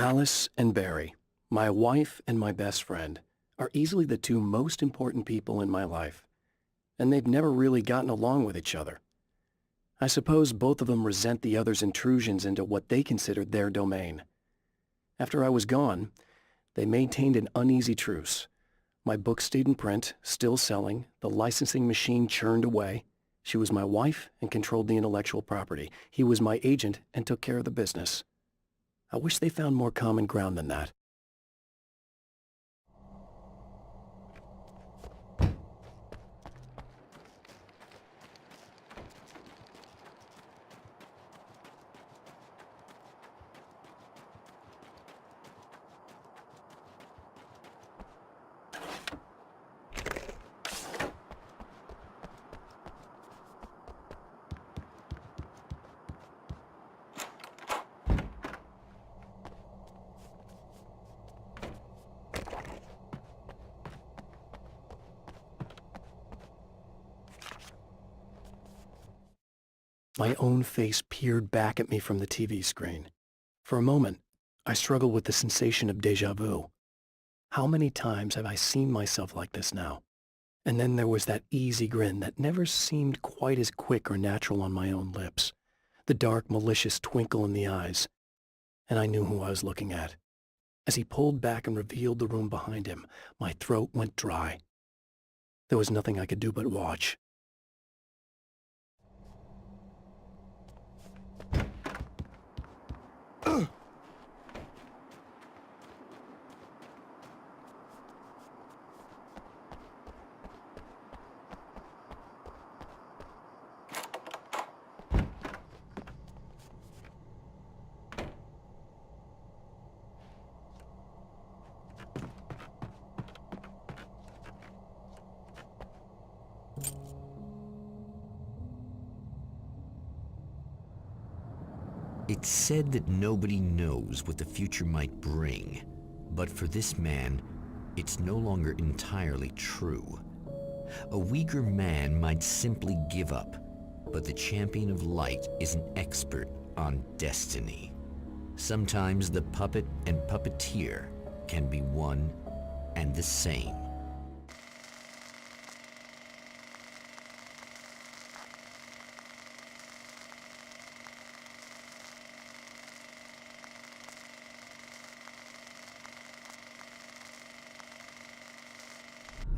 Alice and Barry, my wife and my best friend, are easily the two most important people in my life, and they've never really gotten along with each other. I suppose both of them resent the other's intrusions into what they considered their domain. After I was gone, they maintained an uneasy truce. My book stayed in print, still selling, the licensing machine churned away. She was my wife and controlled the intellectual property. He was my agent and took care of the business. I wish they found more common ground than that. My own face peered back at me from the TV screen. For a moment, I struggled with the sensation of déjà vu. How many times have I seen myself like this now? And then there was that easy grin that never seemed quite as quick or natural on my own lips, the dark, malicious twinkle in the eyes. And I knew who I was looking at. As he pulled back and revealed the room behind him, my throat went dry. There was nothing I could do but watch. It's said that nobody knows what the future might bring, but for this man, it's no longer entirely true. A weaker man might simply give up, but the champion of light is an expert on destiny. Sometimes the puppet and puppeteer can be one and the same.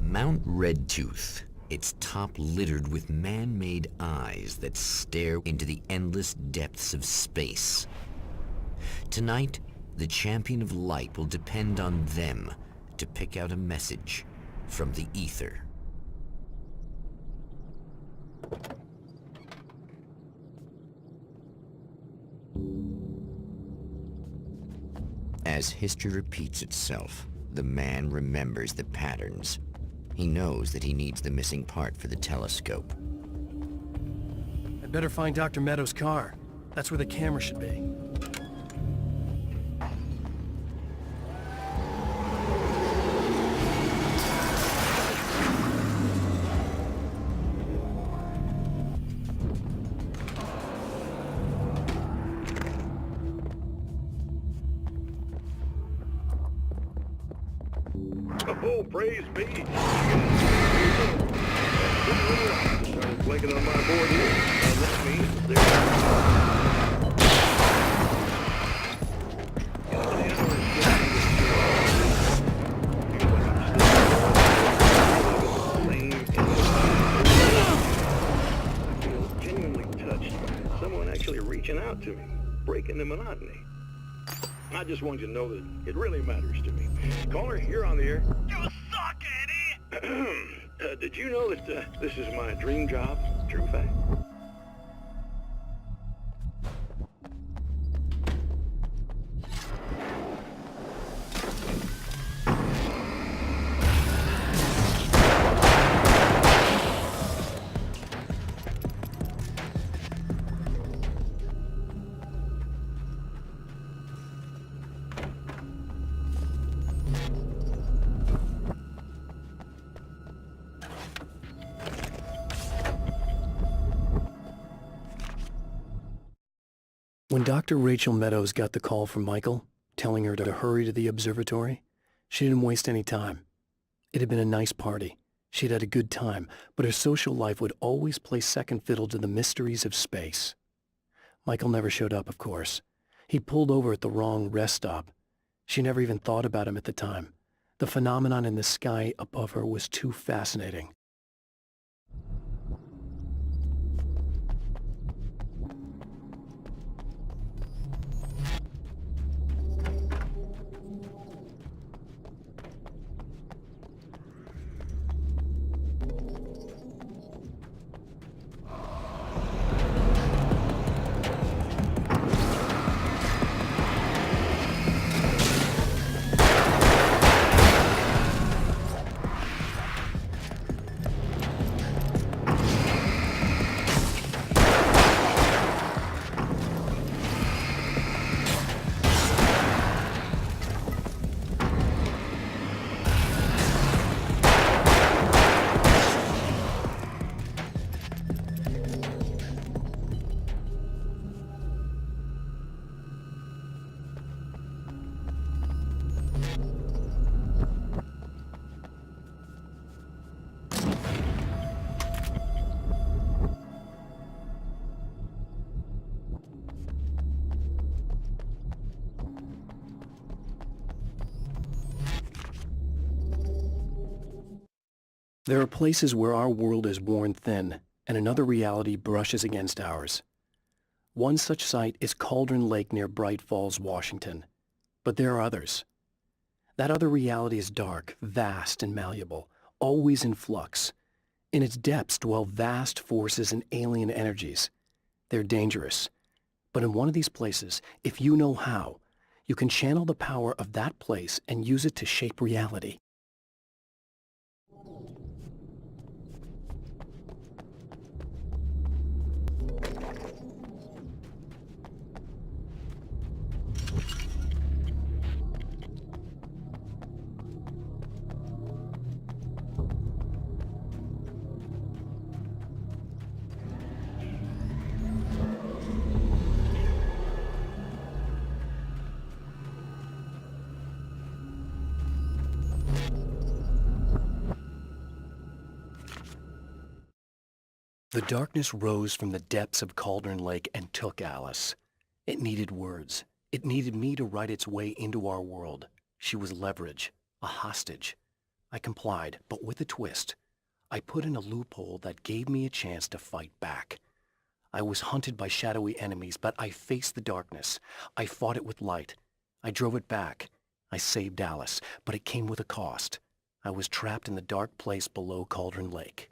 Mount Redtooth, its top littered with man-made eyes that stare into the endless depths of space. Tonight, the champion of light will depend on them to pick out a message from the ether. As history repeats itself, the man remembers the patterns. He knows that he needs the missing part for the telescope. I'd better find Dr. Meadows' car. That's where the camera should be. Oh, praise be. Started blinking on my board here. That means they're... I feel genuinely touched by someone actually reaching out to me, breaking the monotony. I just want you to know that it really matters to me. Caller, you're on the air. You suck, Eddie! Did you know that this is my dream job? True fact. When Dr. Rachel Meadows got the call from Michael, telling her to hurry to the observatory. She didn't waste any time. It had been a nice party. She'd had a good time, but her social life would always play second fiddle to the mysteries of space. Michael never showed up, of course. He pulled over at the wrong rest stop. She never even thought about him at the time. The phenomenon in the sky above her was too fascinating. There are places where our world is worn thin, and another reality brushes against ours. One such site is Cauldron Lake near Bright Falls, Washington. But there are others. That other reality is dark, vast, and malleable, always in flux. In its depths dwell vast forces and alien energies. They're dangerous. But in one of these places, if you know how, you can channel the power of that place and use it to shape reality. The darkness rose from the depths of Cauldron Lake and took Alice. It needed words. It needed me to write its way into our world. She was leverage, a hostage. I complied, but with a twist. I put in a loophole that gave me a chance to fight back. I was hunted by shadowy enemies, but I faced the darkness. I fought it with light. I drove it back. I saved Alice, but it came with a cost. I was trapped in the dark place below Cauldron Lake.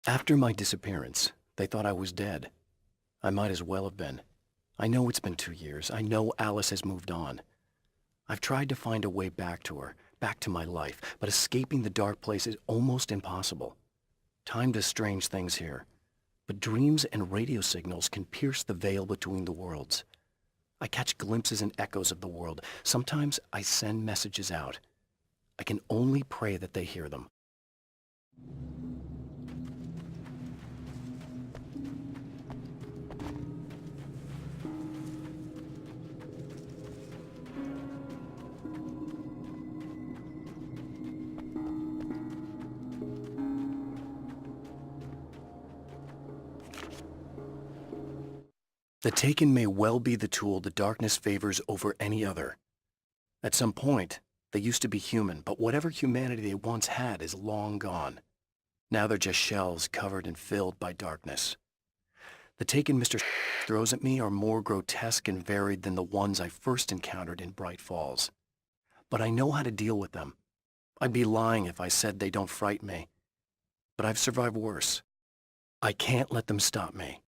After my disappearance, they thought I was dead. I might as well have been. I know it's been 2 years. I know Alice has moved on. I've tried to find a way back to her, back to my life, but escaping the dark place is almost impossible. Time does strange things here, but dreams and radio signals can pierce the veil between the worlds. I catch glimpses and echoes of the world. Sometimes I send messages out. I can only pray that they hear them. The Taken may well be the tool the darkness favors over any other. At some point, they used to be human, but whatever humanity they once had is long gone. Now they're just shells covered and filled by darkness. The Taken Mr. throws at me are more grotesque and varied than the ones I first encountered in Bright Falls. But I know how to deal with them. I'd be lying if I said they don't frighten me. But I've survived worse. I can't let them stop me.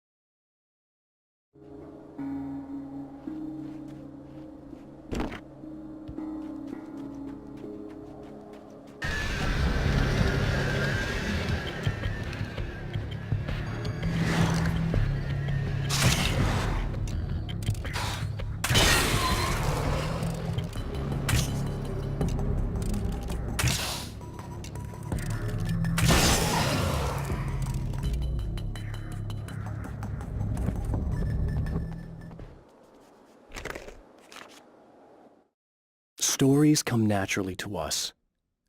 Stories come naturally to us.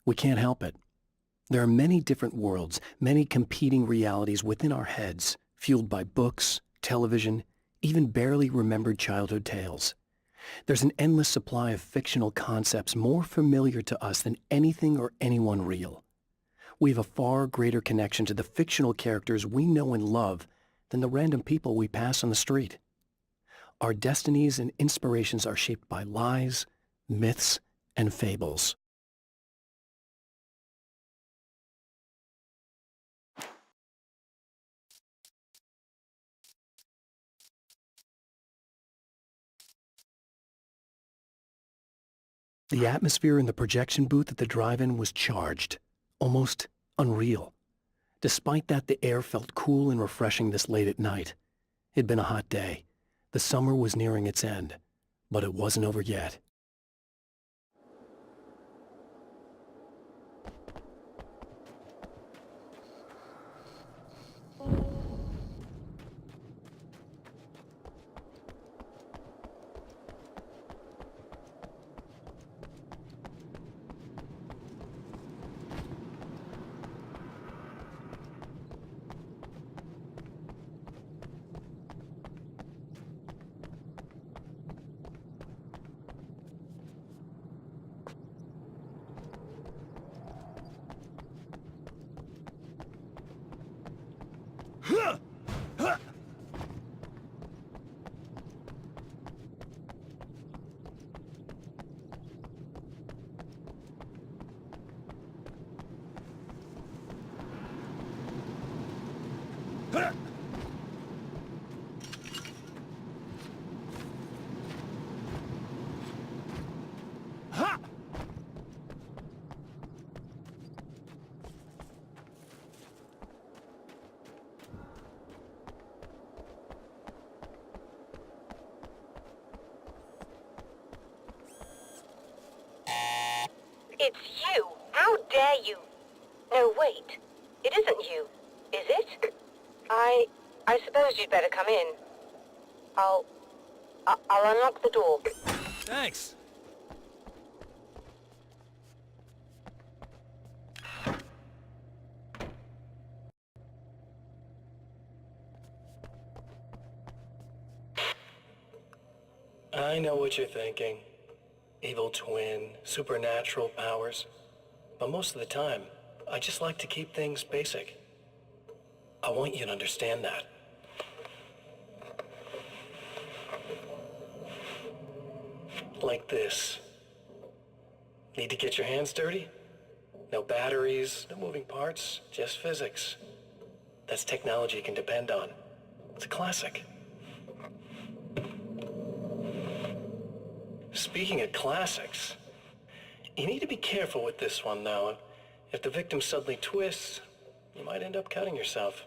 We can't help it. There are many different worlds, many competing realities within our heads, fueled by books, television, even barely remembered childhood tales. There's an endless supply of fictional concepts more familiar to us than anything or anyone real. We have a far greater connection to the fictional characters we know and love than the random people we pass on the street. Our destinies and inspirations are shaped by lies, myths, and fables. The atmosphere in the projection booth at the drive-in was charged, almost unreal. Despite that, the air felt cool and refreshing this late at night. It'd been a hot day. The summer was nearing its end, but it wasn't over yet. It's you! How dare you! No, wait. It isn't you, is it? I suppose you'd better come in. I'll unlock the door. Thanks. I know what you're thinking. Evil twin, supernatural powers. But most of the time, I just like to keep things basic. I want you to understand that. Like this. Need to get your hands dirty? No batteries, no moving parts, just physics. That's technology you can depend on. It's a classic. Speaking of classics, you need to be careful with this one, though. If the victim suddenly twists, you might end up cutting yourself.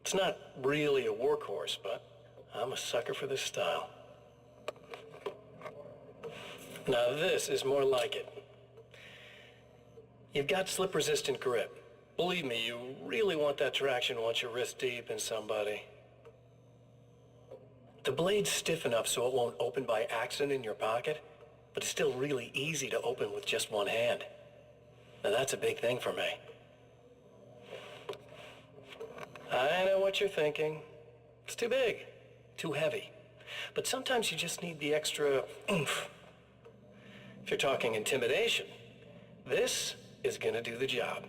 It's not really a workhorse, but I'm a sucker for this style. Now this is more like it. You've got slip-resistant grip. Believe me, you really want that traction once you're wrist deep in somebody. The blade's stiff enough so it won't open by accident in your pocket, but it's still really easy to open with just one hand. Now that's a big thing for me. I know what you're thinking. It's too big, too heavy. But sometimes you just need the extra oomph. If you're talking intimidation, this is gonna do the job.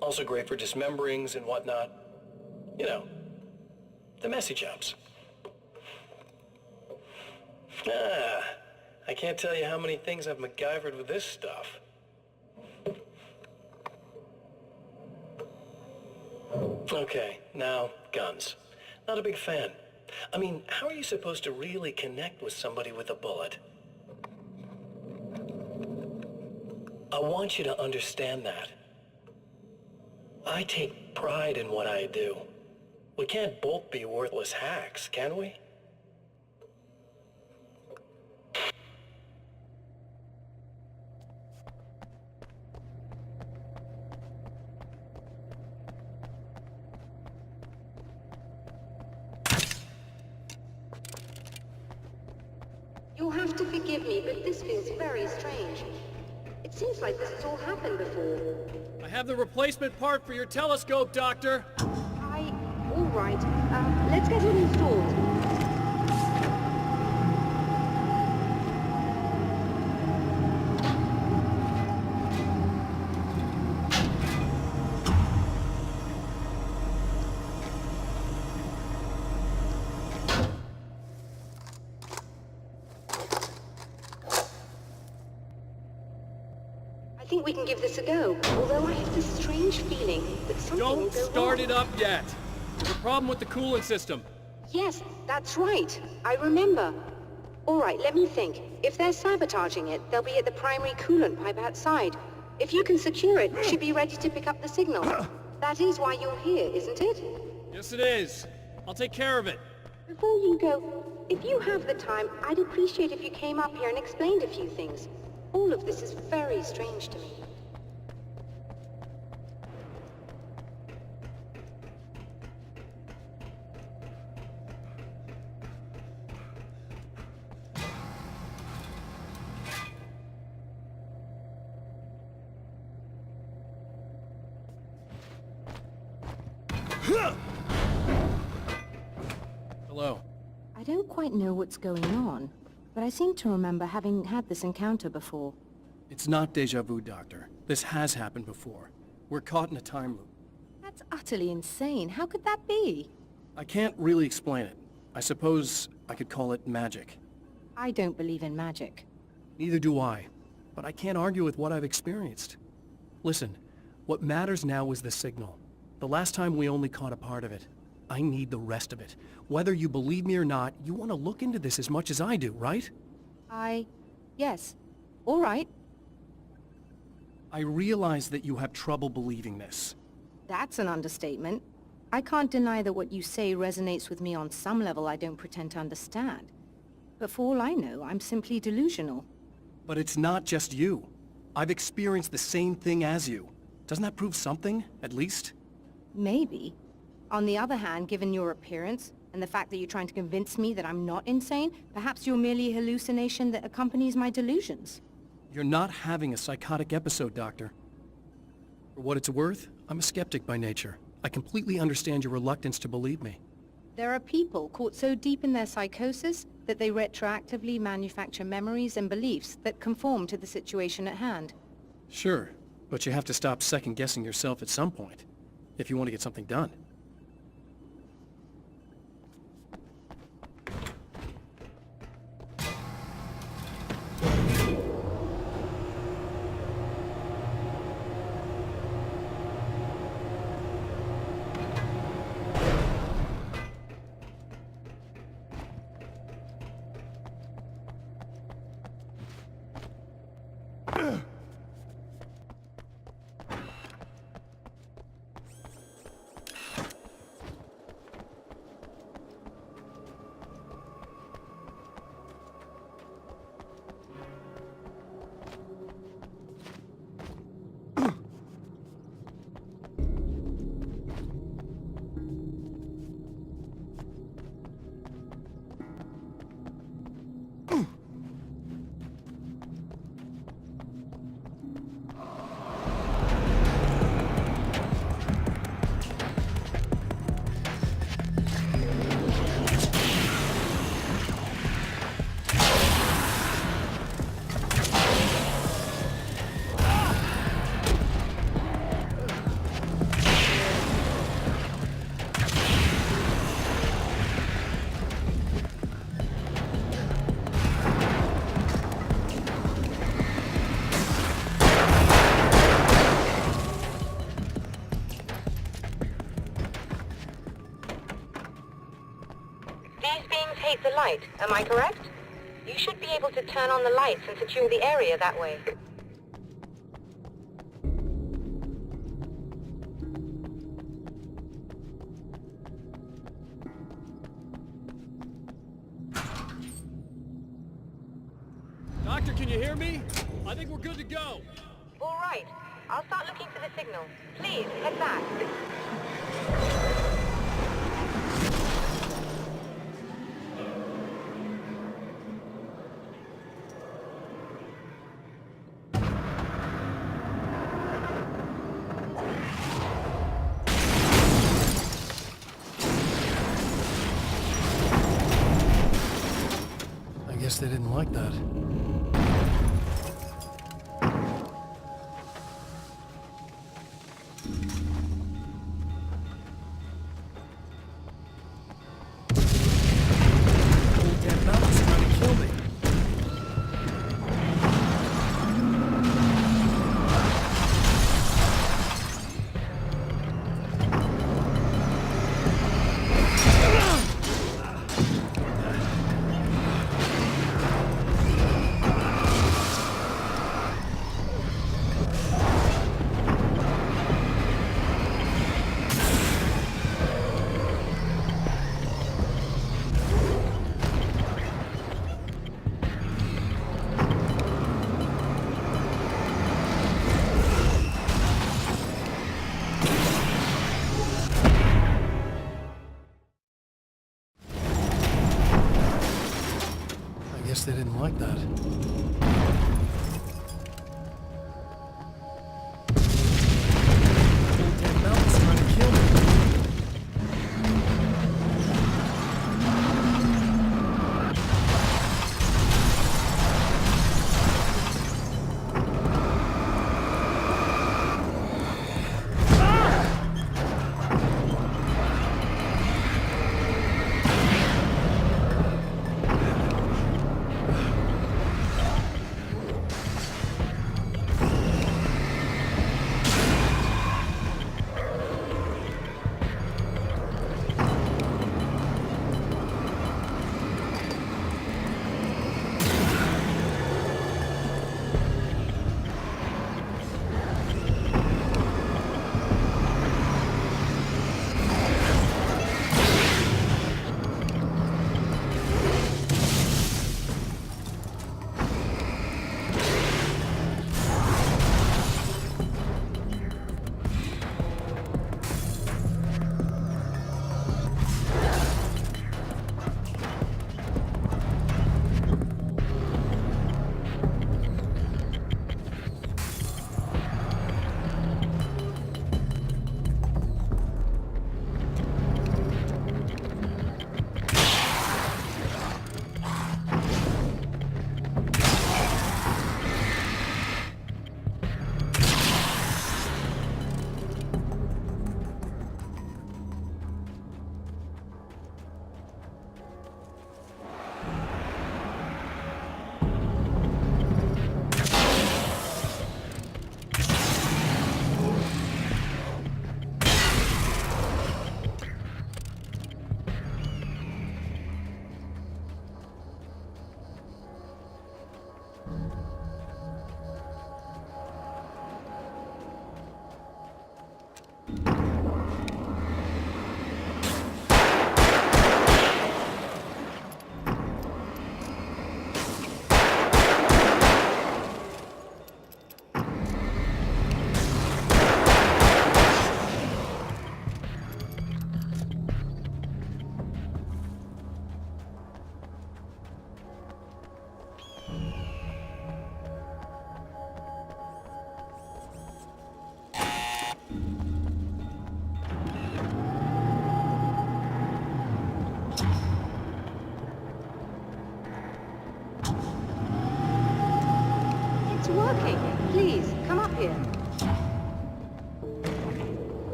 Also great for dismemberings and whatnot. You know, the messy jobs. I can't tell you how many things I've MacGyvered with this stuff. Okay, now, guns. Not a big fan. I mean, how are you supposed to really connect with somebody with a bullet? I want you to understand that. I take pride in what I do. We can't both be worthless hacks, can we? You'll have to forgive me, but this feels very strange. It seems like this has all happened before. I have the replacement part for your telescope, Doctor. All right. Let's get it installed. I think we can give this a go, although I have this strange feeling that something will Don't go start wrong. it up yet. There's a problem with the coolant system. Yes, that's right. I remember. All right, let me think. If they're sabotaging it, they'll be at the primary coolant pipe outside. If you can secure it, she'll be ready to pick up the signal. That is why you're here, isn't it? Yes, it is. I'll take care of it. Before you go, if you have the time, I'd appreciate if you came up here and explained a few things. All of this is very strange to me. Hello. I don't quite know what's going on, but I seem to remember having had this encounter before. It's not deja vu, Doctor. This has happened before. We're caught in a time loop. That's utterly insane. How could that be? I can't really explain it. I suppose I could call it magic. I don't believe in magic. Neither do I, but I can't argue with what I've experienced. Listen, what matters now is the signal. The last time we only caught a part of it. I need the rest of it. Whether you believe me or not, you want to look into this as much as I do, right? Yes. All right. I realize that you have trouble believing this. That's an understatement. I can't deny that what you say resonates with me on some level I don't pretend to understand. But for all I know, I'm simply delusional. But it's not just you. I've experienced the same thing as you. Doesn't that prove something, at least? Maybe. On the other hand, given your appearance, and the fact that you're trying to convince me that I'm not insane, perhaps you're merely a hallucination that accompanies my delusions. You're not having a psychotic episode, Doctor. For what it's worth, I'm a skeptic by nature. I completely understand your reluctance to believe me. There are people caught so deep in their psychosis that they retroactively manufacture memories and beliefs that conform to the situation at hand. Sure, but you have to stop second-guessing yourself at some point, if you want to get something done. locate the light, am I correct? You should be able to turn on the lights and secure the area that way. Doctor, can you hear me? I think we're good to go. All right. I'll start looking for the signal. Please, head back. I guess they didn't like that. Damn mountain's trying to kill me. I guess they didn't like that. Damn mountain's trying to kill me.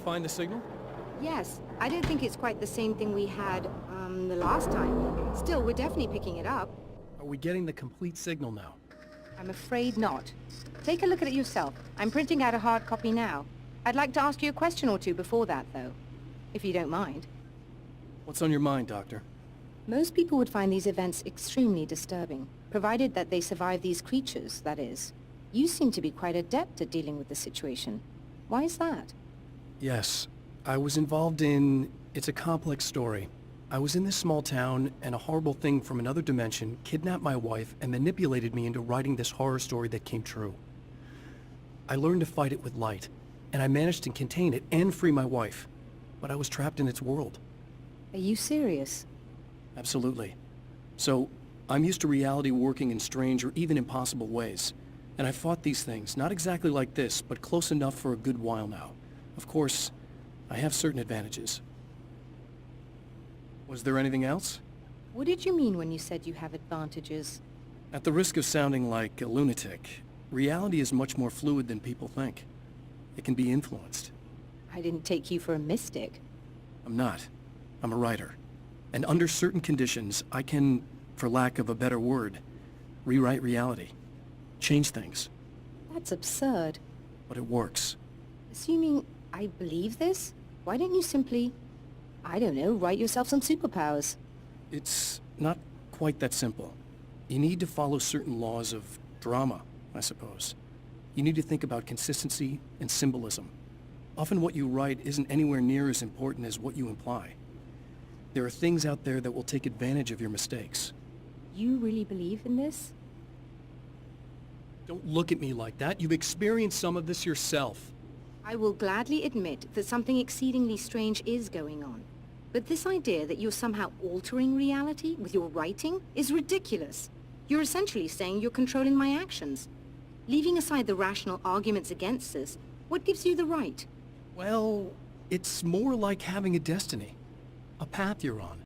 find the signal? Yes, I don't think it's quite the same thing we had, the last time. Still, we're definitely picking it up. Are we getting the complete signal now? I'm afraid not. Take a look at it yourself. I'm printing out a hard copy now. I'd like to ask you a question or two before that, though. If you don't mind. What's on your mind, Doctor? Most people would find these events extremely disturbing, provided that they survive these creatures, that is. You seem to be quite adept at dealing with the situation. Why is that? Yes, I was involved in... It's a complex story. I was in this small town, and a horrible thing from another dimension kidnapped my wife and manipulated me into writing this horror story that came true. I learned to fight it with light, and I managed to contain it and free my wife. But I was trapped in its world. Are you serious? Absolutely. So, I'm used to reality working in strange or even impossible ways. And I fought these things, not exactly like this, but close enough for a good while now. Of course, I have certain advantages. Was there anything else? What did you mean when you said you have advantages? At the risk of sounding like a lunatic, reality is much more fluid than people think. It can be influenced. I didn't take you for a mystic. I'm not. I'm a writer. And under certain conditions, I can, for lack of a better word, rewrite reality. Change things. That's absurd. But it works. Assuming I believe this, why don't you simply, I don't know, write yourself some superpowers? It's not quite that simple. You need to follow certain laws of drama, I suppose. You need to think about consistency and symbolism. Often what you write isn't anywhere near as important as what you imply. There are things out there that will take advantage of your mistakes. You really believe in this? Don't look at me like that. You've experienced some of this yourself. I will gladly admit that something exceedingly strange is going on. But this idea that you're somehow altering reality with your writing is ridiculous. You're essentially saying you're controlling my actions. Leaving aside the rational arguments against this, what gives you the right? Well, it's more like having a destiny. A path you're on.